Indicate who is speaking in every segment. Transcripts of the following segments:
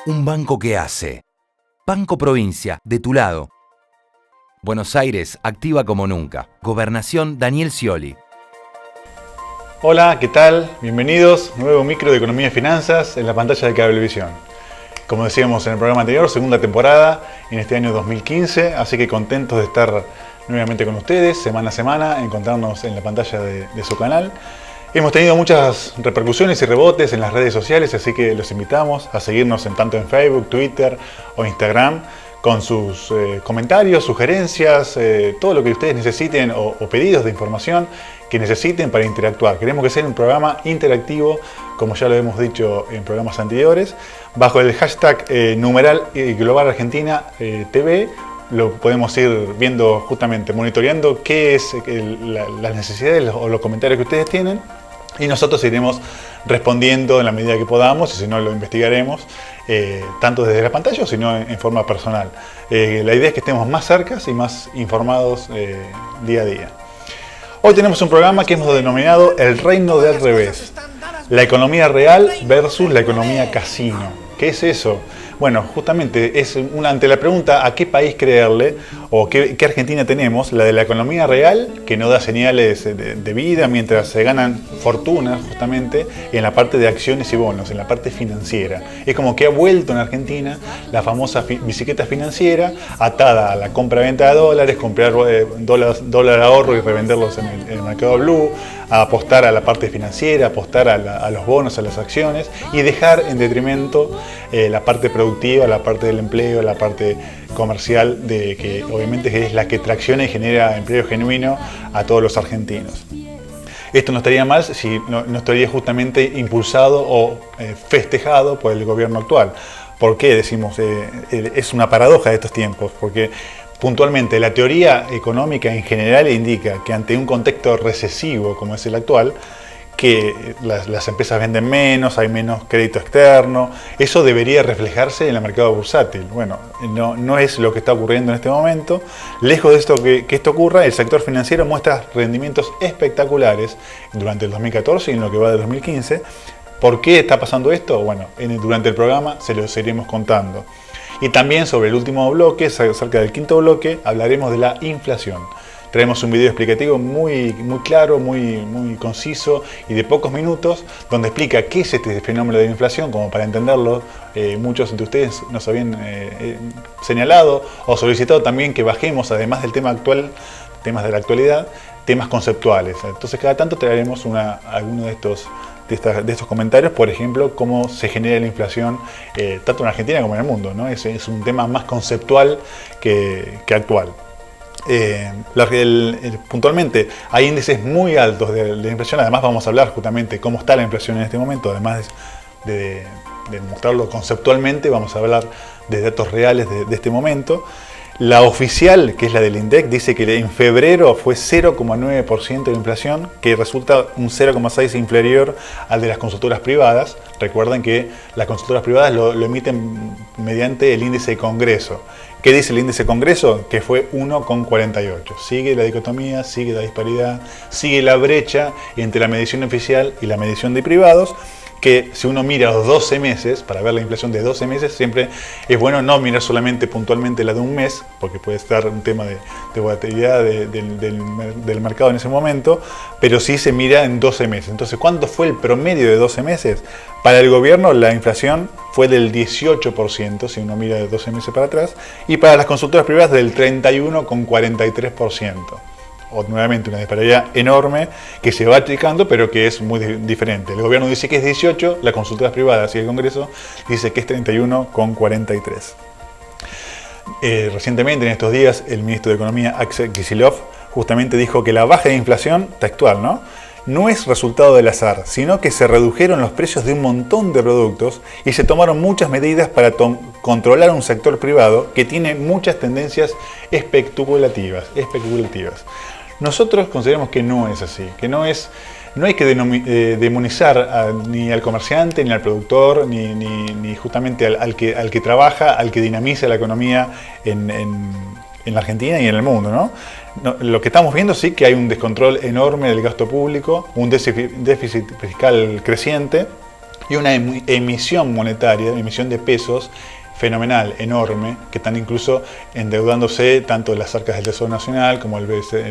Speaker 1: Un banco que hace. Banco Provincia, de tu lado. Buenos Aires, activa como nunca. Gobernación Daniel Scioli.
Speaker 2: Hola, ¿qué tal? Bienvenidos. Nuevo micro de Economía y Finanzas en la pantalla de Cablevisión. Como decíamos en el programa anterior, segunda temporada en este año 2015, así que contentos de estar nuevamente con ustedes, semana a semana, encontrarnos en la pantalla de su canal. Hemos tenido muchas repercusiones y rebotes en las redes sociales, así que los invitamos a seguirnos tanto en Facebook, Twitter o Instagram con sus comentarios, sugerencias, todo lo que ustedes necesiten o pedidos de información que necesiten para interactuar. Queremos que sea un programa interactivo, como ya lo hemos dicho en programas anteriores, bajo el hashtag numeral Global Argentina TV. Lo podemos ir viendo justamente, monitoreando qué es las necesidades o los comentarios que ustedes tienen. Y nosotros iremos respondiendo en la medida que podamos, y si no lo investigaremos, tanto desde la pantalla, sino en forma personal. La idea es que estemos más cercas y más informados día a día. Hoy tenemos un programa que hemos denominado El Reino del Revés. La economía real versus la economía casino. ¿Qué es eso? Bueno, justamente es ante la pregunta a qué país creerle o qué Argentina tenemos, la de la economía real, que no da señales de vida mientras se ganan fortunas justamente en la parte de acciones y bonos, en la parte financiera. Es como que ha vuelto en Argentina la famosa bicicleta financiera atada a la compra-venta de dólares, comprar dólar ahorro y revenderlos en el mercado blue, a apostar a la parte financiera, apostar a los bonos, a las acciones y dejar en detrimento la parte productiva, la parte del empleo, la parte comercial, que obviamente es la que tracciona y genera empleo genuino a todos los argentinos. Esto no estaría mal si no estaría justamente impulsado o festejado por el gobierno actual. ¿Por qué decimos? Es una paradoja de estos tiempos, porque puntualmente la teoría económica en general indica que ante un contexto recesivo como es el actual, que las empresas venden menos, hay menos crédito externo. Eso debería reflejarse en el mercado bursátil. Bueno, no es lo que está ocurriendo en este momento. Lejos de esto que esto ocurra, el sector financiero muestra rendimientos espectaculares durante el 2014 y en lo que va de 2015. ¿Por qué está pasando esto? Bueno, durante el programa se los iremos contando. Y también sobre el último bloque, cerca del quinto bloque, hablaremos de la inflación. Traemos un video explicativo muy claro, muy conciso y de pocos minutos, donde explica qué es este fenómeno de la inflación, como para entenderlo. Muchos de ustedes nos habían señalado o solicitado también que bajemos, además del tema actual, temas de la actualidad, temas conceptuales. Entonces cada tanto traeremos alguno de estos comentarios, por ejemplo, cómo se genera la inflación tanto en Argentina como en el mundo, ¿no? Es un tema más conceptual que actual. Puntualmente hay índices muy altos de inflación. Además vamos a hablar justamente cómo está la inflación en este momento. Además de mostrarlo conceptualmente, vamos a hablar de datos reales de este momento. La oficial, que es la del INDEC, dice que en febrero fue 0,9% de inflación, que resulta un 0,6% inferior al de las consultoras privadas. Recuerden que las consultoras privadas lo emiten mediante el índice de Congreso. ¿Qué dice el índice de Congreso? Que fue 1,48. Sigue la dicotomía, sigue la disparidad, sigue la brecha entre la medición oficial y la medición de privados, que si uno mira los 12 meses, para ver la inflación de 12 meses, siempre es bueno no mirar solamente puntualmente la de un mes, porque puede estar un tema de volatilidad del mercado en ese momento, pero sí se mira en 12 meses. Entonces, ¿cuánto fue el promedio de 12 meses? Para el gobierno la inflación fue del 18%, si uno mira de 12 meses para atrás, y para las consultoras privadas del 31,43%. O nuevamente una disparidad enorme que se va achicando, pero que es muy diferente. El gobierno dice que es 18, las consultoras privadas y el Congreso dice que es 31,43. Recientemente, en estos días, el ministro de Economía, Axel Kicillof, justamente dijo que la baja de inflación, textual, no es resultado del azar, sino que se redujeron los precios de un montón de productos y se tomaron muchas medidas para controlar un sector privado que tiene muchas tendencias especulativas. Nosotros consideramos que no es así, que no hay que demonizar ni al comerciante, ni al productor, ni justamente al que trabaja, al que dinamiza la economía en la Argentina y en el mundo, ¿no? Lo que estamos viendo sí que hay un descontrol enorme del gasto público, un déficit fiscal creciente, y una emisión monetaria, emisión de pesos fenomenal, enorme, que están incluso endeudándose tanto las arcas del Tesoro Nacional como el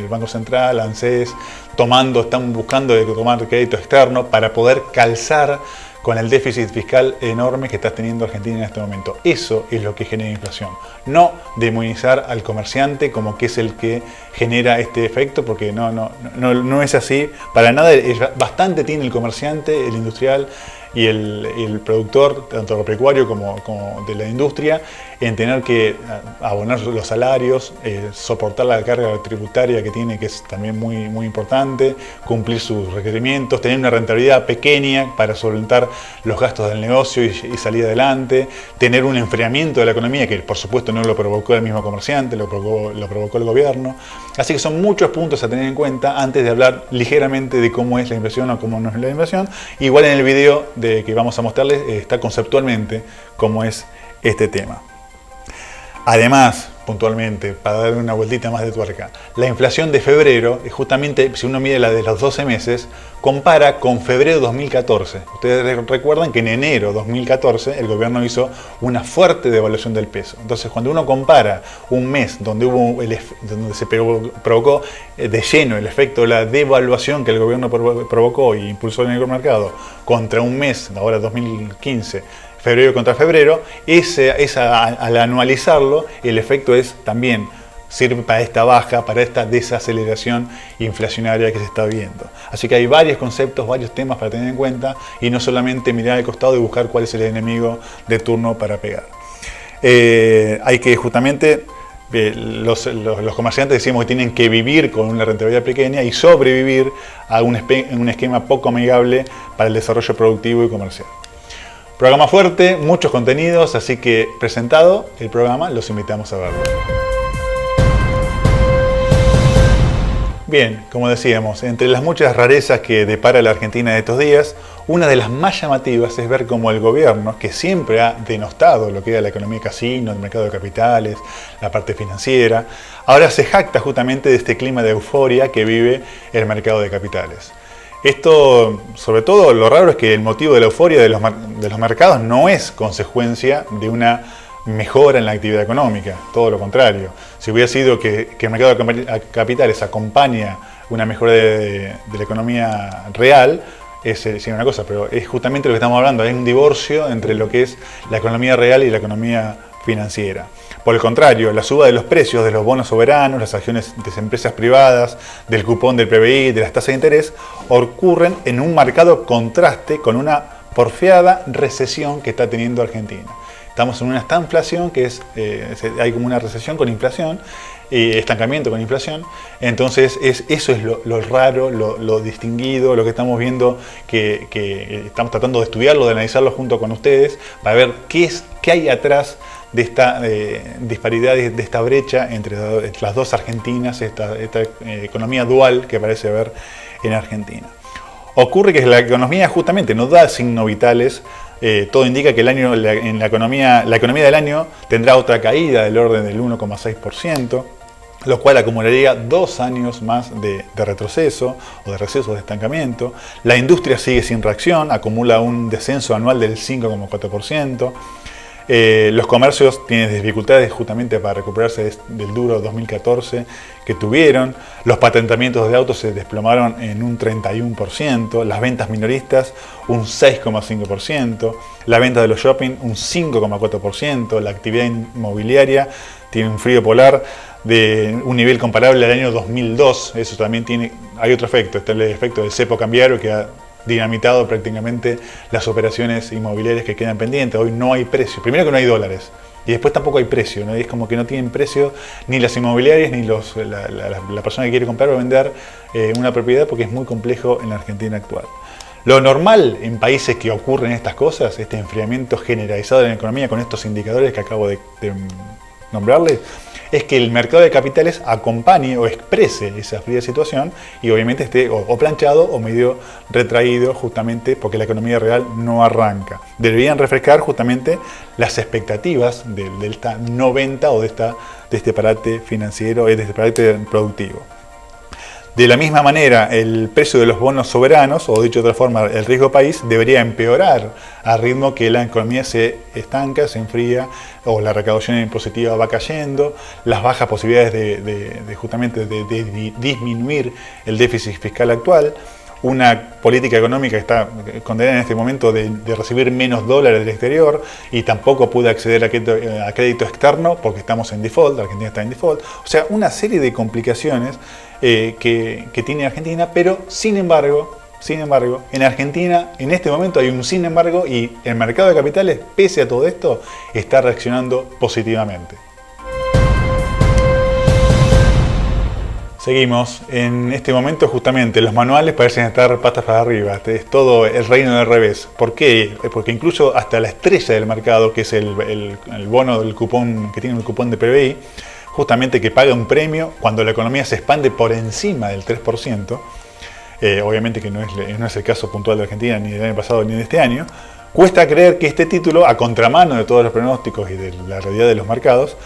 Speaker 2: Banco Central, ANSES, están buscando tomar crédito externo para poder calzar con el déficit fiscal enorme que está teniendo Argentina en este momento. Eso es lo que genera inflación. No demonizar al comerciante como que es el que genera este efecto, porque no es así para nada. Bastante tiene el comerciante, el industrial y el productor, tanto agropecuario como de la industria, en tener que abonar los salarios, soportar la carga tributaria que tiene, que es también muy importante, cumplir sus requerimientos, tener una rentabilidad pequeña para solventar los gastos del negocio y salir adelante, tener un enfriamiento de la economía, que por supuesto no lo provocó el mismo comerciante, lo provocó el gobierno. Así que son muchos puntos a tener en cuenta antes de hablar ligeramente de cómo es la inflación o cómo no es la inflación. Igual en el video que vamos a mostrarles está conceptualmente cómo es este tema. Además, puntualmente, para darle una vueltita más de tuerca, la inflación de febrero, justamente si uno mide la de los 12 meses, compara con febrero de 2014. Ustedes recuerdan que en enero de 2014 el gobierno hizo una fuerte devaluación del peso. Entonces, cuando uno compara un mes donde se provocó de lleno el efecto de la devaluación que el gobierno provocó e impulsó en el mercado, contra un mes, ahora 2015, febrero contra febrero, al anualizarlo, el efecto es también sirve para esta baja, para esta desaceleración inflacionaria que se está viendo. Así que hay varios conceptos, varios temas para tener en cuenta y no solamente mirar al costado y buscar cuál es el enemigo de turno para pegar. Hay que justamente, los comerciantes decimos que tienen que vivir con una rentabilidad pequeña y sobrevivir a un esquema poco amigable para el desarrollo productivo y comercial. Programa fuerte, muchos contenidos, así que presentado el programa, los invitamos a verlo. Bien, como decíamos, entre las muchas rarezas que depara la Argentina de estos días, una de las más llamativas es ver cómo el gobierno, que siempre ha denostado lo que era la economía casino, el mercado de capitales, la parte financiera, ahora se jacta justamente de este clima de euforia que vive el mercado de capitales. Esto, sobre todo, lo raro es que el motivo de la euforia de los mercados no es consecuencia de una mejora en la actividad económica, todo lo contrario. Si hubiera sido que el mercado de capitales acompaña una mejora de la economía real, sería una cosa, pero es justamente lo que estamos hablando, hay un divorcio entre lo que es la economía real y la economía financiera. Por el contrario, la suba de los precios de los bonos soberanos, las acciones de empresas privadas, del cupón del PBI, de las tasas de interés, ocurren en un marcado contraste con una porfiada recesión que está teniendo Argentina. Estamos en una estanflación, que hay como una recesión con inflación, estancamiento con inflación. Entonces eso es lo raro, lo distinguido, lo que estamos viendo, que estamos tratando de estudiarlo, de analizarlo junto con ustedes, para ver qué hay atrás de esta disparidad, de esta brecha entre las dos Argentinas, esta economía dual que parece haber en Argentina. Ocurre que la economía justamente no da signos vitales. Todo indica que la economía del año tendrá otra caída del orden del 1,6%, lo cual acumularía 2 años más de retroceso o de receso de estancamiento. La industria sigue sin reacción, acumula un descenso anual del 5,4%. Los comercios tienen dificultades justamente para recuperarse del duro 2014 que tuvieron. Los patentamientos de autos se desplomaron en un 31%, las ventas minoristas un 6,5%, la venta de los shopping un 5,4%, la actividad inmobiliaria tiene un frío polar de un nivel comparable al año 2002. Eso también hay otro efecto, está el efecto del cepo cambiario que ha dinamitado prácticamente las operaciones inmobiliarias que quedan pendientes. Hoy no hay precio, primero que no hay dólares y después tampoco hay precio, ¿no? Es como que no tienen precio ni las inmobiliarias ni la persona que quiere comprar o vender una propiedad, porque es muy complejo en la Argentina actual. Lo normal en países que ocurren estas cosas, este enfriamiento generalizado de la economía con estos indicadores que acabo de nombrarles, es que el mercado de capitales acompañe o exprese esa fría situación y obviamente esté o planchado o medio retraído, justamente porque la economía real no arranca. Deberían refrescar justamente las expectativas de esta no venta o de este parate financiero, de este parate productivo. De la misma manera, el precio de los bonos soberanos, o dicho de otra forma, el riesgo país, debería empeorar a ritmo que la economía se estanca, se enfría, o la recaudación impositiva va cayendo, las bajas posibilidades de disminuir el déficit fiscal actual, una política económica que está condenada en este momento de recibir menos dólares del exterior y tampoco puede acceder a crédito externo porque estamos en default, Argentina está en default. O sea, una serie de complicaciones que tiene Argentina, pero sin embargo, en Argentina en este momento hay un sin embargo y el mercado de capitales, pese a todo esto, está reaccionando positivamente. Seguimos. En este momento justamente los manuales parecen estar patas para arriba. Es todo el reino del revés. ¿Por qué? Porque incluso hasta la estrella del mercado, que es el bono del cupón, que tiene un cupón de PBI, justamente que paga un premio cuando la economía se expande por encima del 3%, obviamente que no es el caso puntual de Argentina ni del año pasado ni de este año, cuesta creer que este título, a contramano de todos los pronósticos y de la realidad de los mercados,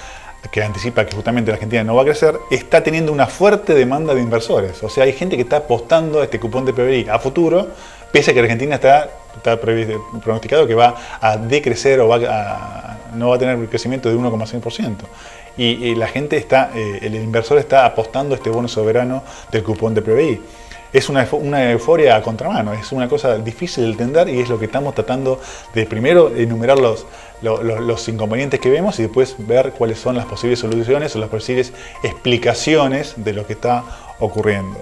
Speaker 2: que anticipa que justamente la Argentina no va a crecer, está teniendo una fuerte demanda de inversores. O sea, hay gente que está apostando a este cupón de PBI a futuro, pese a que Argentina está pronosticado que va a decrecer o no va a tener un crecimiento de 1,6%. Y la gente el inversor está apostando a este bono soberano del cupón de PBI. Es una euforia a contramano, es una cosa difícil de entender y es lo que estamos tratando de primero enumerar los inconvenientes que vemos y después ver cuáles son las posibles soluciones o las posibles explicaciones de lo que está ocurriendo.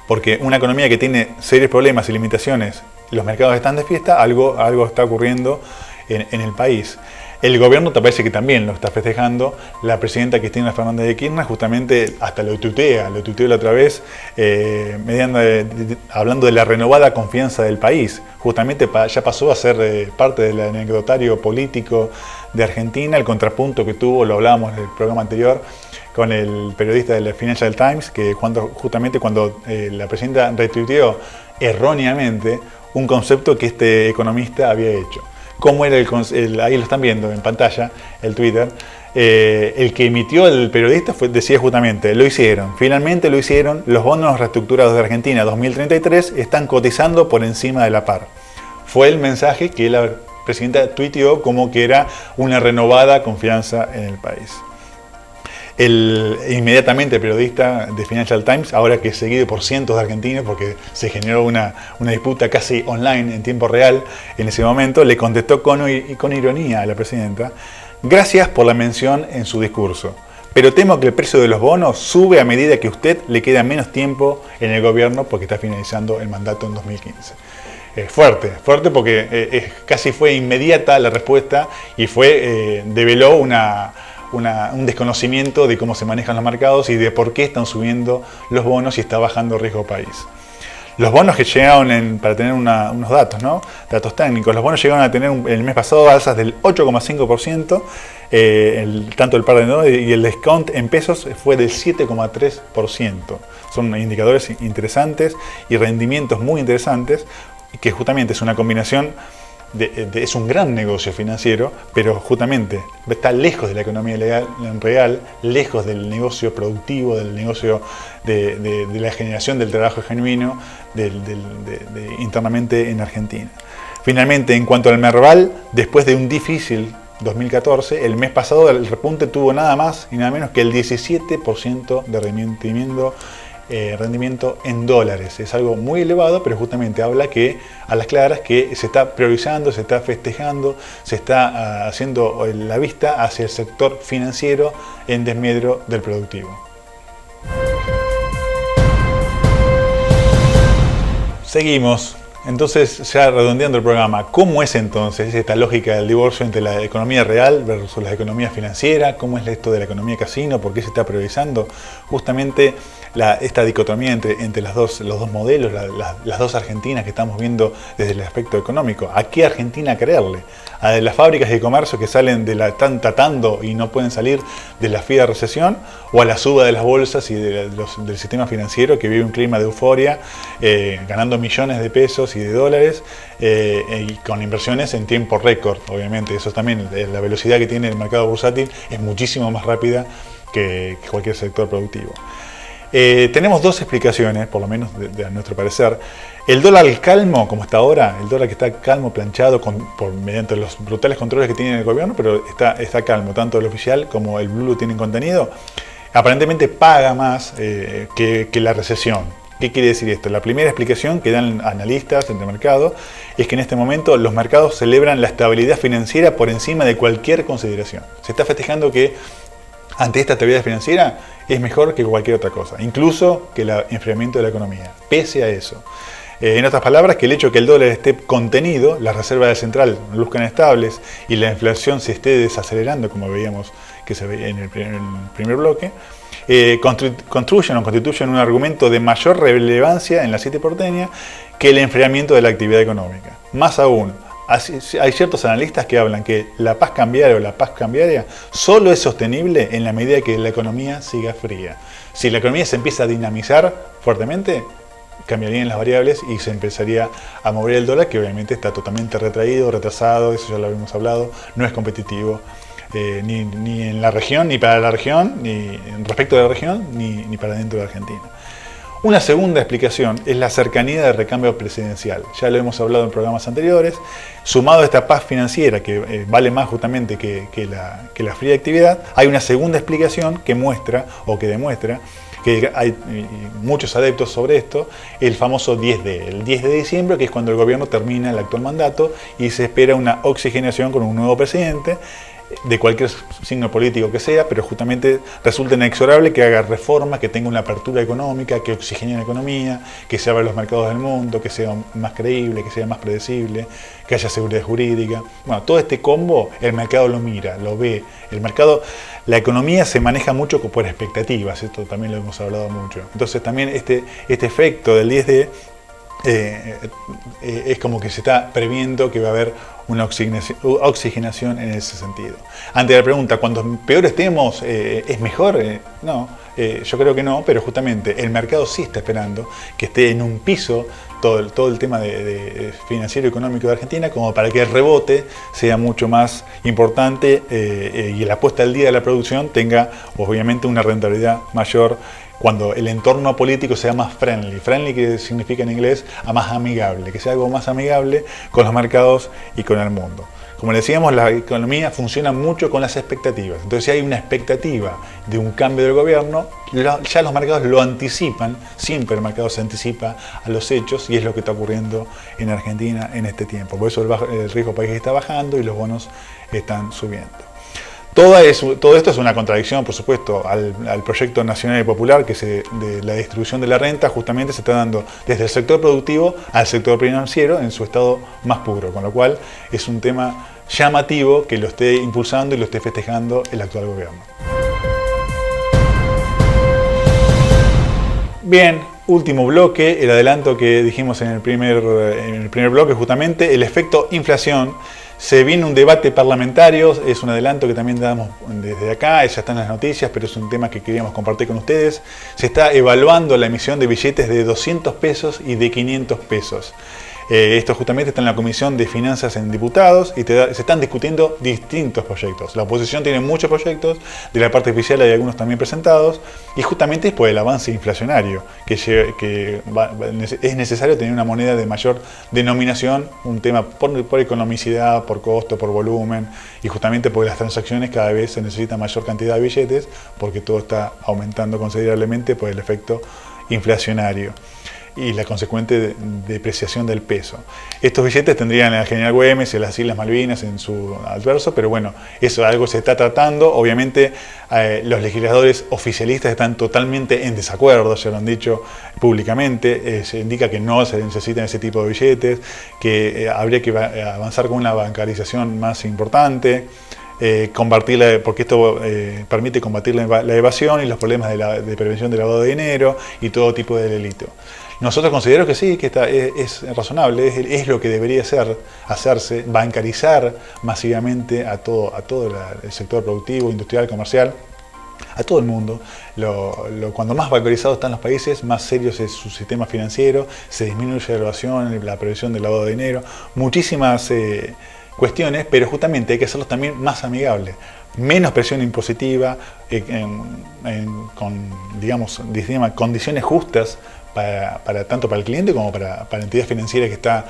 Speaker 2: Porque una economía que tiene serios problemas y limitaciones, los mercados están de fiesta, algo está ocurriendo en el país. El gobierno te parece que también lo está festejando. La presidenta Cristina Fernández de Kirchner justamente hasta lo tuiteó la otra vez, hablando de la renovada confianza del país. Justamente ya pasó a ser parte del anecdotario político de Argentina, el contrapunto que tuvo, lo hablábamos en el programa anterior, con el periodista del Financial Times, que justamente cuando la presidenta retuiteó erróneamente un concepto que este economista había hecho. ¿Cómo era ahí lo están viendo en pantalla, el Twitter? El que emitió el periodista decía justamente, finalmente lo hicieron, los bonos reestructurados de Argentina 2033 están cotizando por encima de la par. Fue el mensaje que la presidenta tuiteó como que era una renovada confianza en el país. Inmediatamente el periodista de Financial Times, ahora que es seguido por cientos de argentinos porque se generó una disputa casi online en tiempo real en ese momento, le contestó con ironía a la presidenta: gracias por la mención en su discurso, pero temo que el precio de los bonos sube a medida que a usted le queda menos tiempo en el gobierno porque está finalizando el mandato en 2015. Fuerte porque casi fue inmediata la respuesta y develó un desconocimiento de cómo se manejan los mercados y de por qué están subiendo los bonos y está bajando el riesgo país. Los bonos que llegaron, para tener unos datos, ¿no? Datos técnicos, los bonos llegaron a tener el mes pasado alzas del 8,5%, tanto el par de dólares y el discount en pesos fue del 7,3%. Son indicadores interesantes y rendimientos muy interesantes, que justamente es una combinación es un gran negocio financiero, pero justamente está lejos de la economía real, lejos del negocio productivo, del negocio de la generación del trabajo genuino internamente en Argentina. Finalmente, en cuanto al Merval, después de un difícil 2014, el mes pasado el repunte tuvo nada más y nada menos que el 17% de rendimiento en dólares. Es algo muy elevado, pero justamente habla a las claras que se está priorizando, se está festejando, se está haciendo la vista hacia el sector financiero en desmedro del productivo. Seguimos. Entonces, ya redondeando el programa, ¿cómo es entonces esta lógica del divorcio entre la economía real versus la economía financiera? ¿Cómo es esto de la economía casino? ¿Por qué se está priorizando? Justamente esta dicotomía entre los dos modelos, las dos Argentinas que estamos viendo desde el aspecto económico. ¿A qué Argentina creerle? ¿A las fábricas de comercio que están tratando y no pueden salir de la fría recesión? ¿O a la suba de las bolsas y del sistema financiero que vive un clima de euforia, ganando millones de pesos y de dólares y con inversiones en tiempo récord? Obviamente, eso también, la velocidad que tiene el mercado bursátil es muchísimo más rápida que cualquier sector productivo. Tenemos dos explicaciones, por lo menos a nuestro parecer. El dólar calmo, como está ahora, el dólar que está calmo, planchado, mediante los brutales controles que tiene el gobierno, pero está calmo, tanto el oficial como el blue tienen contenido, aparentemente paga más que la recesión. ¿Qué quiere decir esto? La primera explicación que dan analistas del mercado es que en este momento los mercados celebran la estabilidad financiera por encima de cualquier consideración. Se está festejando que ante esta estabilidad financiera es mejor que cualquier otra cosa, incluso que el enfriamiento de la economía, pese a eso. En otras palabras, que el hecho de que el dólar esté contenido, las reservas del central luzcan estables y la inflación se esté desacelerando, como veíamos que se veía en el primer bloque, constituyen un argumento de mayor relevancia en la City porteña que el enfriamiento de la actividad económica. Más aún, hay ciertos analistas que hablan que la paz cambiaria solo es sostenible en la medida que la economía siga fría. Si la economía se empieza a dinamizar fuertemente, cambiarían las variables y se empezaría a mover el dólar, que obviamente está totalmente retrasado, eso ya lo habíamos hablado, no es competitivo ni en la región, ni para la región, ni respecto de la región, ni para dentro de Argentina. Una segunda explicación es la cercanía del recambio presidencial. Ya lo hemos hablado en programas anteriores. Sumado a esta paz financiera que vale más justamente que la fría actividad, hay una segunda explicación que muestra o que demuestra que hay muchos adeptos sobre esto, el famoso 10D. El 10 de diciembre, que es cuando el gobierno termina el actual mandato y se espera una oxigenación con un nuevo presidente, de cualquier signo político que sea, pero justamente resulta inexorable que haga reformas, que tenga una apertura económica, que oxigene la economía, que se abra los mercados del mundo, que sea más creíble, que sea más predecible, que haya seguridad jurídica. Bueno, todo este combo el mercado lo mira, lo ve. El mercado, la economía se maneja mucho por expectativas, esto también lo hemos hablado mucho. Entonces también este efecto del 10D es como que se está previendo que va a haber una oxigenación en ese sentido. Ante la pregunta, cuando peor estemos, ¿es mejor? No, yo creo que no, pero justamente el mercado sí está esperando que esté en un piso todo el tema de financiero y económico de Argentina, como para que el rebote sea mucho más importante y la puesta al día de la producción tenga obviamente una rentabilidad mayor cuando el entorno político sea más friendly. Friendly, que significa en inglés a más amigable, que sea algo más amigable con los mercados y con el mundo. Como decíamos, la economía funciona mucho con las expectativas. Entonces, si hay una expectativa de un cambio del gobierno, ya los mercados lo anticipan. Siempre el mercado se anticipa a los hechos y es lo que está ocurriendo en Argentina en este tiempo. Por eso el riesgo país está bajando y los bonos están subiendo. Todo esto es una contradicción, por supuesto, al proyecto nacional y popular de la distribución de la renta. Justamente se está dando desde el sector productivo al sector financiero en su estado más puro, con lo cual es un tema llamativo que lo esté impulsando y lo esté festejando el actual gobierno. Bien, último bloque, el adelanto que dijimos en el primer bloque, justamente el efecto inflación. Se viene un debate parlamentario, es un adelanto que también damos desde acá, ya está en las noticias, pero es un tema que queríamos compartir con ustedes. Se está evaluando la emisión de billetes de 200 pesos y de 500 pesos. Esto justamente está en la Comisión de Finanzas en Diputados y se están discutiendo distintos proyectos. La oposición tiene muchos proyectos, de la parte oficial hay algunos también presentados, y justamente es por el avance inflacionario que es necesario tener una moneda de mayor denominación, un tema por economicidad, por costo, por volumen, y justamente porque las transacciones cada vez se necesita mayor cantidad de billetes, porque todo está aumentando considerablemente por el efecto inflacionario y la consecuente depreciación del peso. Estos billetes tendrían el General Güemes y las Islas Malvinas en su adverso, pero bueno, eso algo se está tratando. Obviamente los legisladores oficialistas están totalmente en desacuerdo, ya lo han dicho públicamente. Se indica que no se necesitan ese tipo de billetes, que habría que avanzar con una bancarización más importante, combatirla, porque esto permite combatir la evasión y los problemas de prevención del lavado de dinero y todo tipo de delito. Nosotros consideramos que sí, que es razonable, es lo que debería hacerse, bancarizar masivamente a todo el sector productivo, industrial, comercial, a todo el mundo. Cuando más bancarizados están los países, más serio es su sistema financiero, se disminuye la evasión, la prevención del lavado de dinero, muchísimas cuestiones, pero justamente hay que hacerlos también más amigables. Menos presión impositiva, con, digamos, condiciones justas tanto para el cliente como para la entidad financiera que está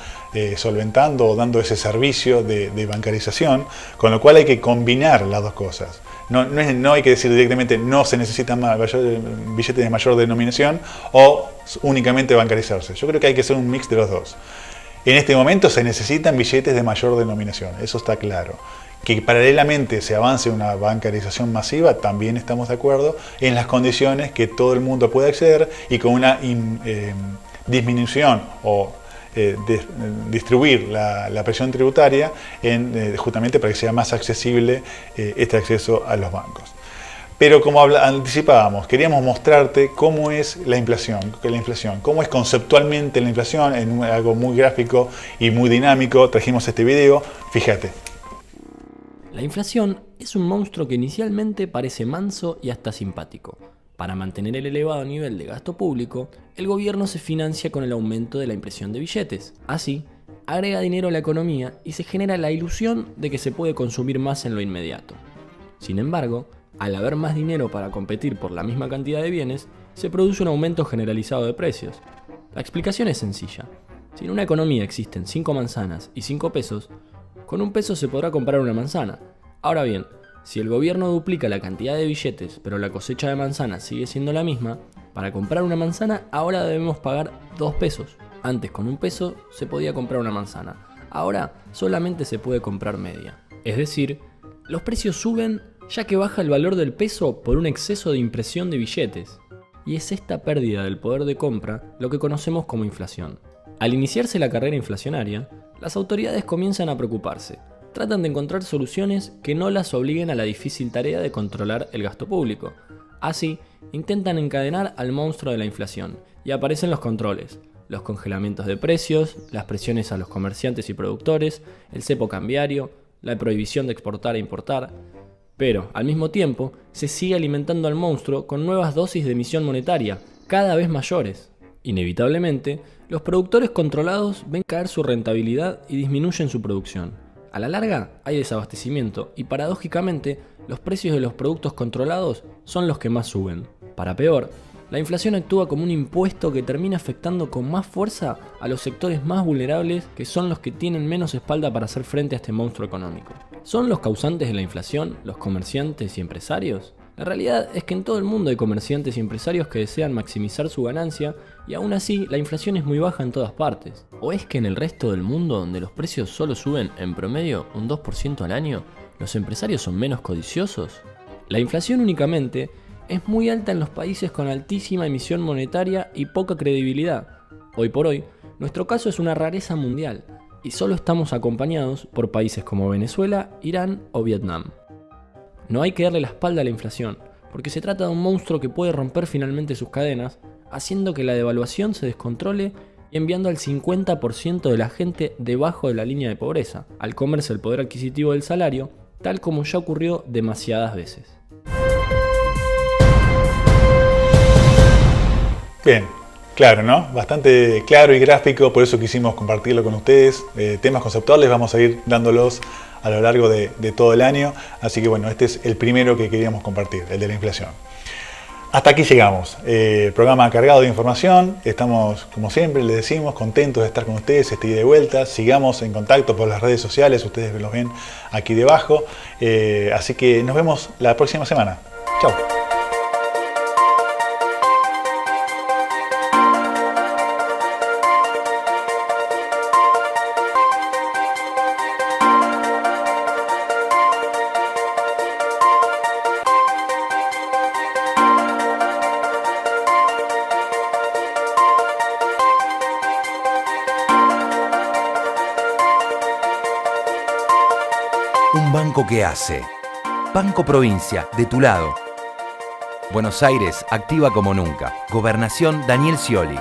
Speaker 2: solventando o dando ese servicio de bancarización, con lo cual hay que combinar las dos cosas. No hay que decir directamente no se necesitan billetes de mayor denominación o únicamente bancarizarse. Yo creo que hay que hacer un mix de los dos. En este momento se necesitan billetes de mayor denominación, eso está claro. Que paralelamente se avance una bancarización masiva, también estamos de acuerdo, en las condiciones que todo el mundo pueda acceder y con una disminución o distribuir la presión tributaria justamente para que sea más accesible este acceso a los bancos. Pero como anticipábamos, queríamos mostrarte cómo es la inflación, cómo es conceptualmente la inflación en algo muy gráfico y muy dinámico. Trajimos este video, fíjate.
Speaker 3: La inflación es un monstruo que inicialmente parece manso y hasta simpático. Para mantener el elevado nivel de gasto público, el gobierno se financia con el aumento de la impresión de billetes. Así, agrega dinero a la economía y se genera la ilusión de que se puede consumir más en lo inmediato. Sin embargo, al haber más dinero para competir por la misma cantidad de bienes, se produce un aumento generalizado de precios. La explicación es sencilla. Si en una economía existen 5 manzanas y 5 pesos, con 1 peso se podrá comprar una manzana. Ahora bien, si el gobierno duplica la cantidad de billetes, pero la cosecha de manzanas sigue siendo la misma, para comprar una manzana ahora debemos pagar 2 pesos. Antes con 1 peso se podía comprar una manzana. Ahora solamente se puede comprar media. Es decir, los precios suben ya que baja el valor del peso por un exceso de impresión de billetes. Y es esta pérdida del poder de compra lo que conocemos como inflación. Al iniciarse la carrera inflacionaria, las autoridades comienzan a preocuparse. Tratan de encontrar soluciones que no las obliguen a la difícil tarea de controlar el gasto público. Así, intentan encadenar al monstruo de la inflación y aparecen los controles, los congelamientos de precios, las presiones a los comerciantes y productores, el cepo cambiario, la prohibición de exportar e importar. Pero, al mismo tiempo, se sigue alimentando al monstruo con nuevas dosis de emisión monetaria, cada vez mayores. Inevitablemente, los productores controlados ven caer su rentabilidad y disminuyen su producción. A la larga, hay desabastecimiento y, paradójicamente, los precios de los productos controlados son los que más suben. Para peor, la inflación actúa como un impuesto que termina afectando con más fuerza a los sectores más vulnerables, que son los que tienen menos espalda para hacer frente a este monstruo económico. ¿Son los causantes de la inflación los comerciantes y empresarios? La realidad es que en todo el mundo hay comerciantes y empresarios que desean maximizar su ganancia y aún así la inflación es muy baja en todas partes. ¿O es que en el resto del mundo, donde los precios solo suben en promedio un 2% al año, los empresarios son menos codiciosos? La inflación únicamente es muy alta en los países con altísima emisión monetaria y poca credibilidad. Hoy por hoy, nuestro caso es una rareza mundial y solo estamos acompañados por países como Venezuela, Irán o Vietnam. No hay que darle la espalda a la inflación, porque se trata de un monstruo que puede romper finalmente sus cadenas, haciendo que la devaluación se descontrole y enviando al 50% de la gente debajo de la línea de pobreza, al comerse el poder adquisitivo del salario, tal como ya ocurrió demasiadas veces.
Speaker 2: Bien, claro, ¿no? Bastante claro y gráfico, por eso quisimos compartirlo con ustedes. Temas conceptuales vamos a ir dándolos a lo largo de todo el año, así que bueno, este es el primero que queríamos compartir, el de la inflación. Hasta aquí llegamos, programa cargado de información, estamos como siempre les decimos contentos de estar con ustedes, ida y de vuelta, sigamos en contacto por las redes sociales, ustedes los ven aquí debajo, así que nos vemos la próxima semana. Chao.
Speaker 1: Un banco que hace. Banco Provincia, de tu lado. Buenos Aires, activa como nunca. Gobernación Daniel Scioli.